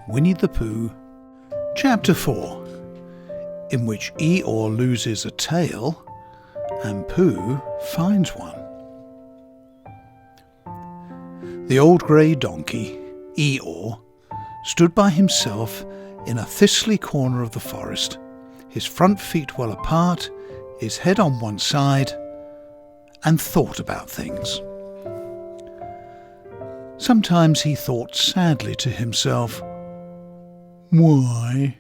Winnie the Pooh, Chapter 4, in which Eeyore loses a tail and Pooh finds one. The old grey donkey, Eeyore, stood by himself in a thistly corner of the forest, his front feet well apart, his head on one side, and thought about things. Sometimes he thought sadly to himself, "Why?"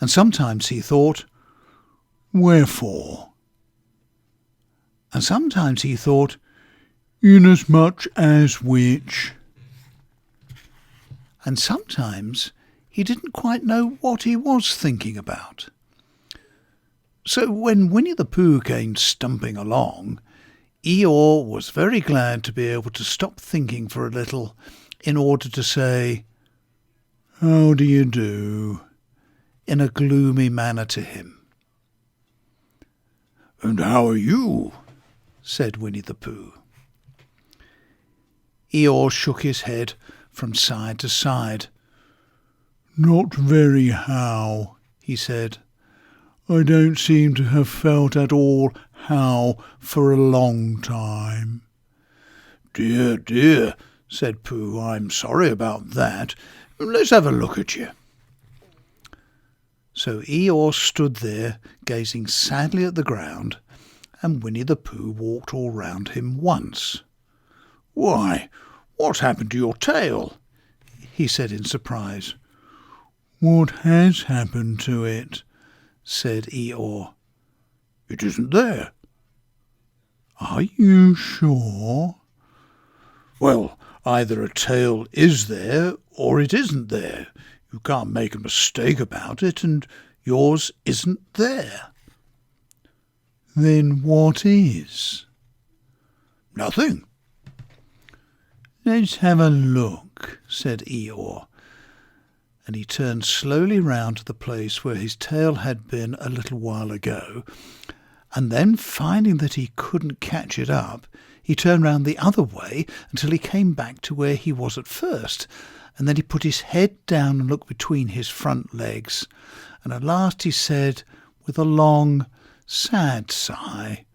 And sometimes he thought, "Wherefore?" And sometimes he thought, "Inasmuch as which?" And sometimes he didn't quite know what he was thinking about. So when Winnie the Pooh came stumping along, Eeyore was very glad to be able to stop thinking for a little in order to say, "How do you do?" in a gloomy manner to him. "And how are you?" said Winnie the Pooh. Eeyore shook his head from side to side. "Not very how," he said. "I don't seem to have felt at all how for a long time." "Dear, dear," said Pooh, "I'm sorry about that. Let's have a look at you." So Eeyore stood there gazing sadly at the ground, and Winnie the Pooh walked all round him once. "Why, what's happened to your tail?" he said in surprise. "What has happened to it?" said Eeyore. "It isn't there." "Are you sure?" "Well, either a tail is there or it isn't there. You can't make a mistake about it, and yours isn't there." "Then what is?" "Nothing." "Let's have a look," said Eeyore, and he turned slowly round to the place where his tail had been a little while ago, and then finding that he couldn't catch it up, he turned round the other way until he came back to where he was at first, and then he put his head down and looked between his front legs, and at last he said, with a long, sad sigh,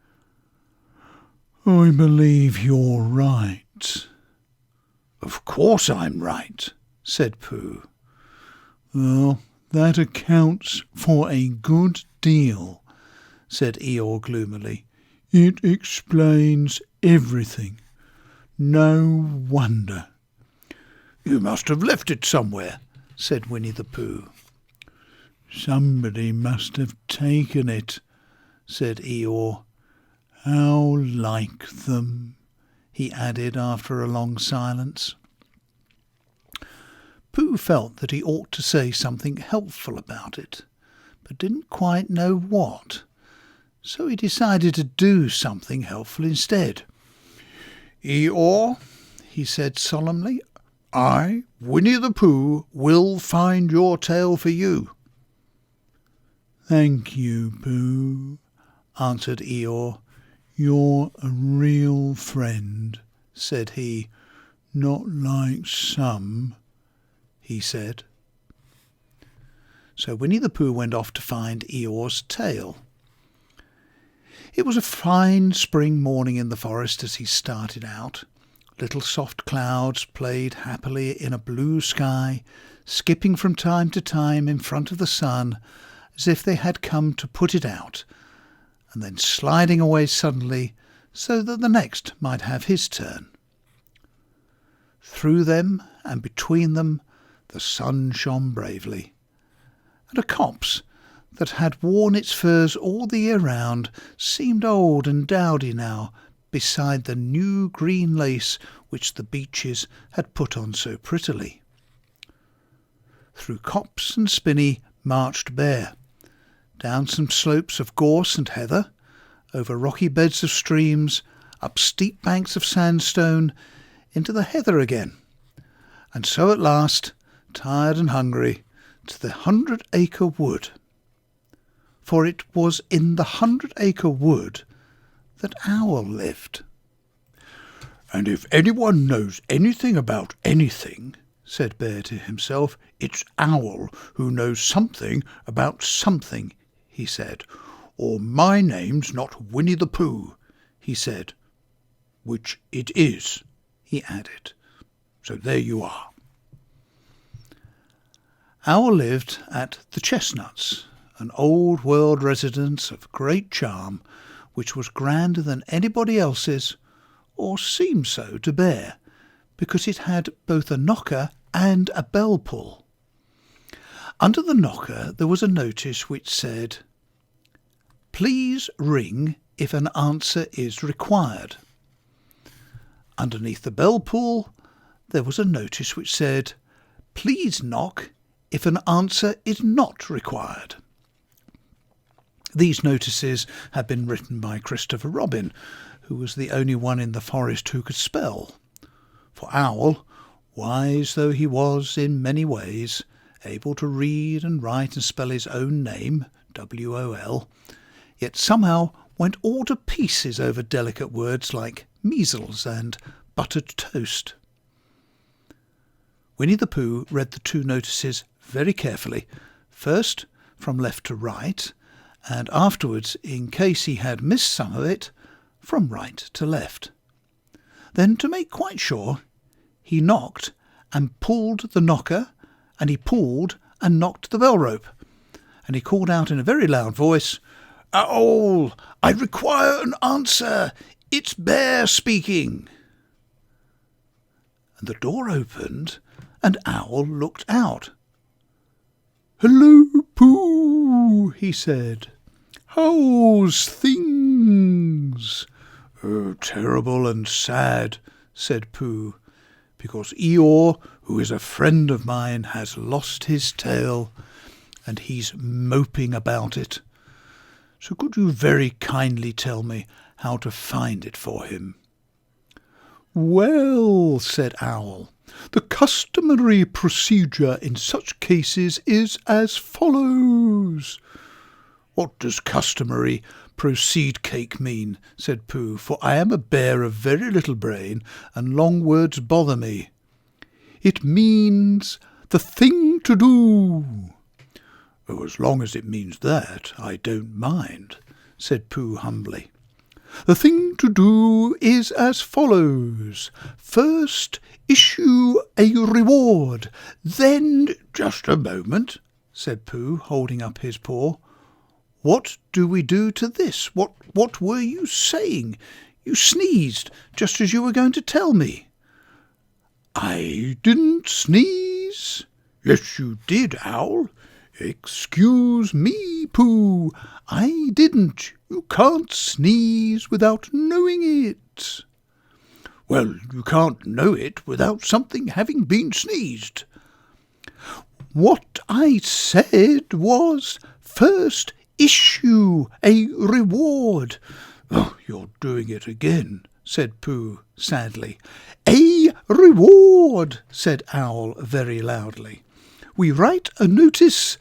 "I believe you're right." "Of course I'm right," said Pooh. "Well, that accounts for a good deal," said Eeyore gloomily. "It explains everything. No wonder." "You must have left it somewhere," said Winnie the Pooh. "Somebody must have taken it," said Eeyore. "How like them," he added after a long silence. Pooh felt that he ought to say something helpful about it, but didn't quite know what, so he decided to do something helpful instead. "Eeyore," he said solemnly, "I, Winnie the Pooh, will find your tail for you." "Thank you, Pooh," answered Eeyore. "You're a real friend," said he. "Not like some," he said. So Winnie the Pooh went off to find Eeyore's tail. It was a fine spring morning in the forest as he started out. Little soft clouds played happily in a blue sky, skipping from time to time in front of the sun as if they had come to put it out, and then sliding away suddenly so that the next might have his turn. Through them and between them the sun shone bravely, and a copse that had worn its furs all the year round seemed old and dowdy now beside the new green lace which the beeches had put on so prettily. Through copse and spinney marched Bear, down some slopes of gorse and heather, over rocky beds of streams, up steep banks of sandstone, into the heather again, and so at last, tired and hungry, to the 100-acre wood. For it was in the 100-acre wood that Owl lived. "And if anyone knows anything about anything," said Bear to himself. "It's Owl who knows something about something," he said. "Or my name's not Winnie the Pooh," he said. "Which it is," he added. "So there you are." Owl lived at the Chestnuts, an old-world residence of great charm, which was grander than anybody else's, or seemed so to Bear, because it had both a knocker and a bell pull. Under the knocker there was a notice which said, "Please ring if an answer is required." Underneath the bell pull there was a notice which said, "Please knock if an answer is not required." These notices had been written by Christopher Robin, who was the only one in the forest who could spell. For Owl, wise though he was in many ways, able to read and write and spell his own name, W-O-L, yet somehow went all to pieces over delicate words like measles and buttered toast. Winnie the Pooh read the two notices very carefully, first from left to right, and afterwards, in case he had missed some of it, from right to left. Then, to make quite sure, he knocked and pulled the knocker, and he pulled and knocked the bell rope, and he called out in a very loud voice, "Owl, I require an answer. It's Bear speaking." And the door opened, and Owl looked out. "Hello, Pooh," he said. "How's things?" "Oh, terrible and sad," said Pooh, "because Eeyore, who is a friend of mine, has lost his tail, and he's moping about it. So could you very kindly tell me how to find it for him?" "Well," said Owl, "the customary procedure in such cases is as follows." "What does customary proceed cake mean?" said Pooh, "for I am a bear of very little brain, and long words bother me." "It means the thing to do." "Oh, as long as it means that, I don't mind," said Pooh humbly. "The thing to do is as follows. First, issue a reward. Then—" "Just a moment," said Pooh, holding up his paw. "What do we do to this? What were you saying? You sneezed just as you were going to tell me." "I didn't sneeze." "Yes, you did, Owl." "Excuse me, Pooh. I didn't. You can't sneeze without knowing it." "Well, you can't know it without something having been sneezed." "What I said was, first issue a reward." "Oh, you're doing it again," said Pooh sadly. "A reward," said Owl very loudly. "We write a notice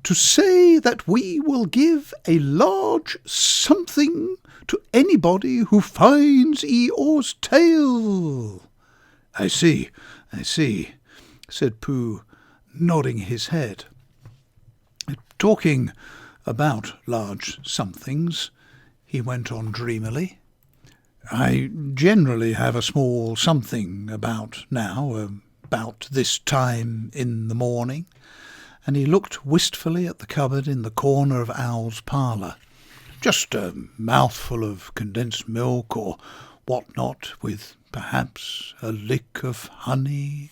to say that we will give a large something to anybody who finds Eeyore's tail." I see," said Pooh, nodding his head. "Talking about large somethings," he went on dreamily, "I generally have a small something about this time in the morning," and he looked wistfully at the cupboard in the corner of Owl's parlour. "Just a mouthful of condensed milk or what not, with perhaps a lick of honey."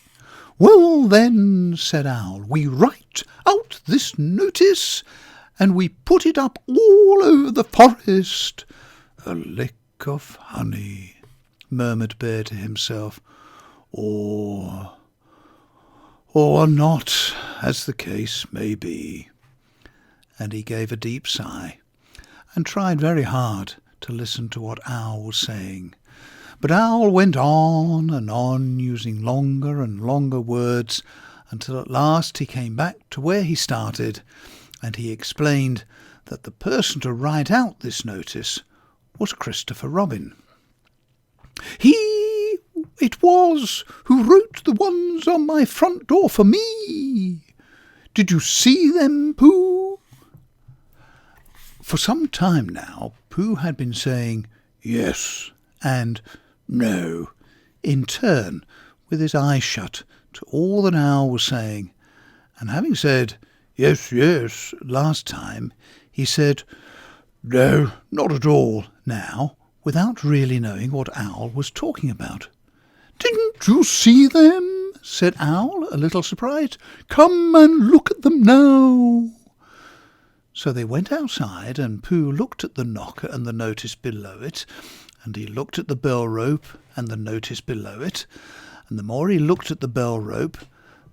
"Well then," said Owl, "we write out this notice and we put it up all over the forest." "A lick of honey," murmured Bear to himself, or not, as the case may be." And he gave a deep sigh, and tried very hard to listen to what Owl was saying. But Owl went on and on, using longer and longer words, until at last he came back to where he started, and he explained that the person to write out this notice was Christopher Robin. It was who wrote the ones on my front door for me. Did you see them, Pooh?" For some time now, Pooh had been saying "yes" and "no" in turn, with his eyes shut, to all that Owl was saying, and having said "yes, yes" last time, he said "no, not at all" now, without really knowing what Owl was talking about. "Didn't you see them?" said Owl, a little surprised. "Come and look at them now." So they went outside, and Pooh looked at the knocker and the notice below it, and he looked at the bell rope and the notice below it, and the more he looked at the bell rope,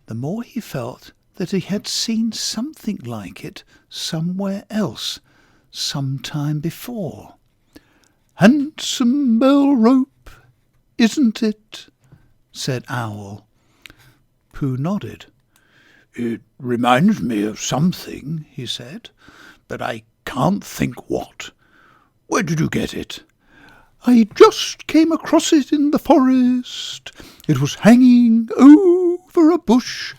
the more he felt that he had seen something like it somewhere else, some time before. "Handsome bell rope, isn't it?" said Owl. Pooh nodded. "It reminds me of something," he said, "but I can't think what. Where did you get it?" "I just came across it in the forest. It was hanging over a bush,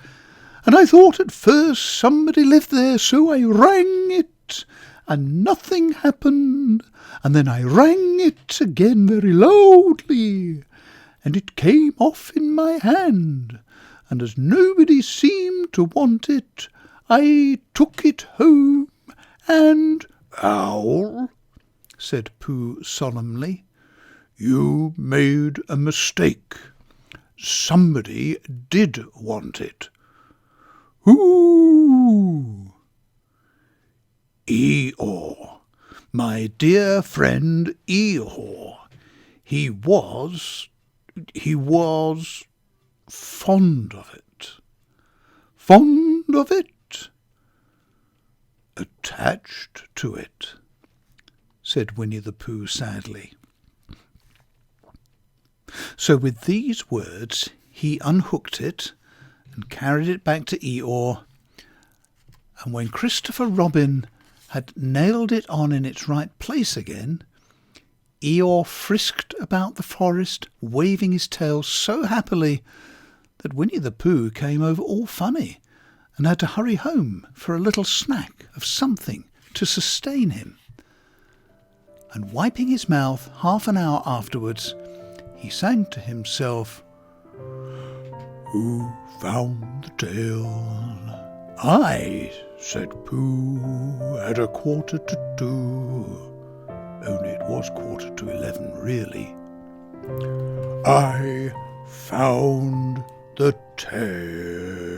and I thought at first somebody lived there, so I rang it, and nothing happened, and then I rang it again very loudly, and it came off in my hand, and as nobody seemed to want it, I took it home, and—" "Owl," said Pooh solemnly, "you made a mistake. Somebody did want it." "Who?" "Eeyore, my dear friend Eeyore. He was fond of it." "Fond of it?" "Attached to it," said Winnie the Pooh sadly. So with these words he unhooked it and carried it back to Eeyore, and when Christopher Robin had nailed it on in its right place again, Eeyore frisked about the forest, waving his tail so happily that Winnie the Pooh came over all funny and had to hurry home for a little snack of something to sustain him. And wiping his mouth half an hour afterwards, he sang to himself, "Who found the tail?" "I," said Pooh, "at 11:45. Only it was 11:15, really. "I found the tail."